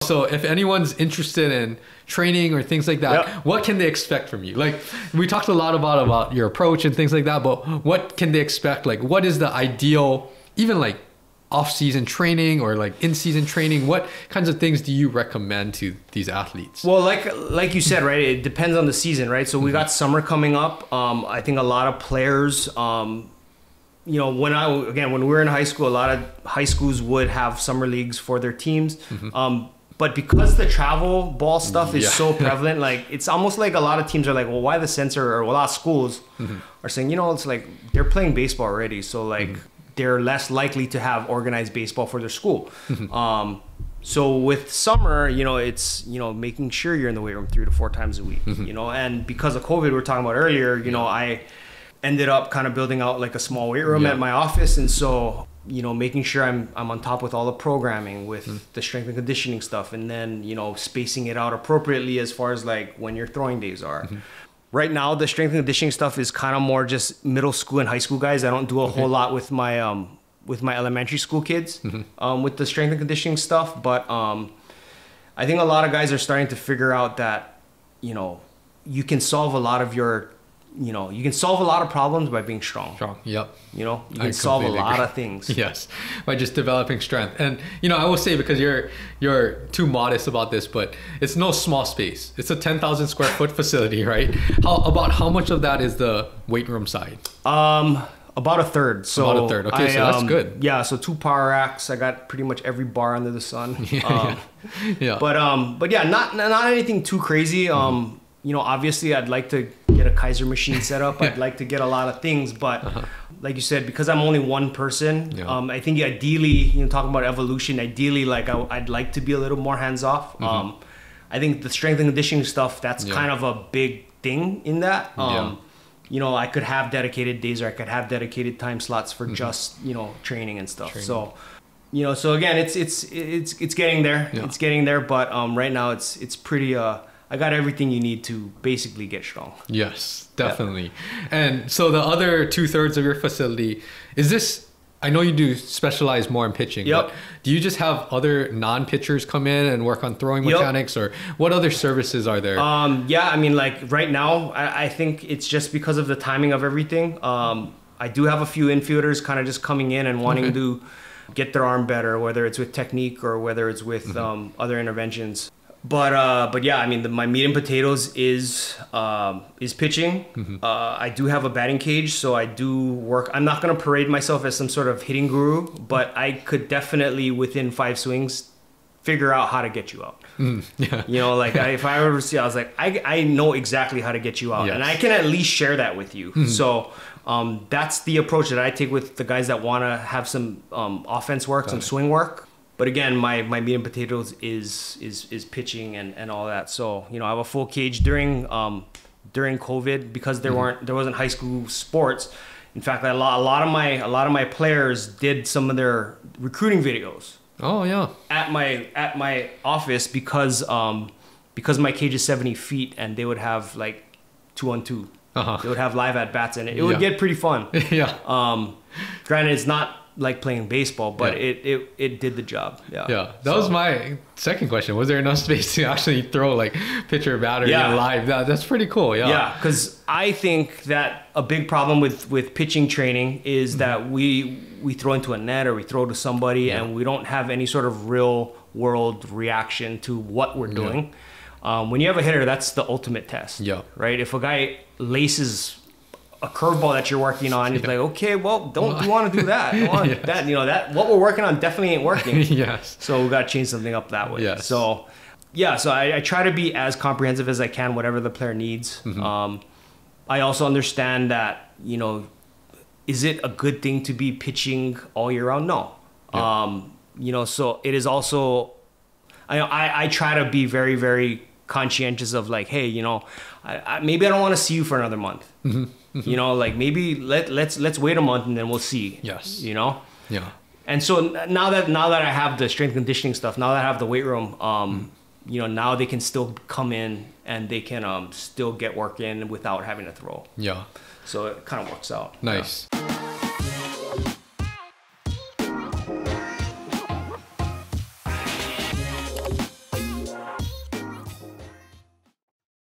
So if anyone's interested in training or things like that, what can they expect from you? Like, we talked a lot about your approach and things like that, but what can they expect? Like, what is the ideal, even like off-season training or like in-season training? What kinds of things do you recommend to these athletes? Well, like you said, right, it depends on the season, right? So we got summer coming up. I think a lot of players, you know, when we were in high school, a lot of high schools would have summer leagues for their teams. But because the travel ball stuff is so prevalent, like it's almost like a lot of teams are like, well, why the censor, or a lot of schools are saying, you know, it's like they're playing baseball already. So like they're less likely to have organized baseball for their school. So with summer, you know, it's, you know, making sure you're in the weight room 3 to 4 times a week, you know, and because of COVID, we were talking about earlier, you know, I ended up kind of building out like a small weight room at my office. And so, you know, making sure I'm on top with all the programming, with the strength and conditioning stuff, and then, you know, spacing it out appropriately as far as like when your throwing days are. Right now, the strength and conditioning stuff is kind of more just middle school and high school guys. I don't do a whole lot with my elementary school kids with the strength and conditioning stuff. But I think a lot of guys are starting to figure out that, you know, you can solve a lot of problems by being strong. You know, you can solve a lot of things. Yes, by just developing strength. And, you know, I will say, because you're too modest about this, but it's no small space. It's a 10,000 square foot facility, right? How much of that is the weight room side? About a third. So about a third. Okay, so that's good. Yeah, so 2 power racks. I got pretty much every bar under the sun. But yeah, not anything too crazy. You know, obviously I'd like to get a Kaiser machine set up. I'd like to get a lot of things, but like you said, because I'm only one person, I think ideally, you know, talking about evolution, ideally, like I'd like to be a little more hands off. I think the strength and conditioning stuff, that's kind of a big thing in that. You know, I could have dedicated days, or I could have dedicated time slots for just, you know, training and stuff. So, you know, so again, it's getting there. It's getting there, but right now it's pretty I got everything you need to basically get strong. Yes, definitely. And so the other 2/3 of your facility, is this, I know you do specialize more in pitching, but do you just have other non-pitchers come in and work on throwing mechanics, or what other services are there? Yeah, I mean, like right now, I think it's just because of the timing of everything. I do have a few infielders kind of just coming in and wanting to get their arm better, whether it's with technique or whether it's with other interventions. But yeah, I mean, my meat and potatoes is pitching. I do have a batting cage, so I do work. I'm not going to parade myself as some sort of hitting guru, but I could definitely, within 5 swings, figure out how to get you out. You know, like if I ever see, I was like, I know exactly how to get you out, and I can at least share that with you. So that's the approach that I take with the guys that want to have some offense work, some swing work. But again, my meat and potatoes is pitching and all that. So, you know, I have a full cage during COVID, because there wasn't high school sports. In fact, a lot of my players did some of their recruiting videos. Oh yeah. At my office, because my cage is 70 feet, and they would have like 2-on-2. They would have live at bats, and it would get pretty fun. Granted, it's not like playing baseball, but it did the job. That was my second question. Was there enough space to actually throw like pitcher, batter, live? That's pretty cool. Because I think that a big problem with pitching training is that we throw into a net, or we throw to somebody, and we don't have any sort of real world reaction to what we're doing. When you have a hitter, that's the ultimate test. Right? If a guy laces a curveball that you're working on, it's like, okay, well, don't you want to do that? Don't want that, you know, that what we're working on definitely ain't working. So we got to change something up that way. So yeah, so I try to be as comprehensive as I can, whatever the player needs. I also understand that, you know, is it a good thing to be pitching all year round? No. You know, so it is also, I try to be very, very conscientious of like, hey, you know, maybe I don't want to see you for another month. You know, like maybe let's wait a month and then we'll see. You know. And so now that I have the strength conditioning stuff, now that I have the weight room, you know, now they can still come in and they can still get work in without having to throw. So it kind of works out. Nice.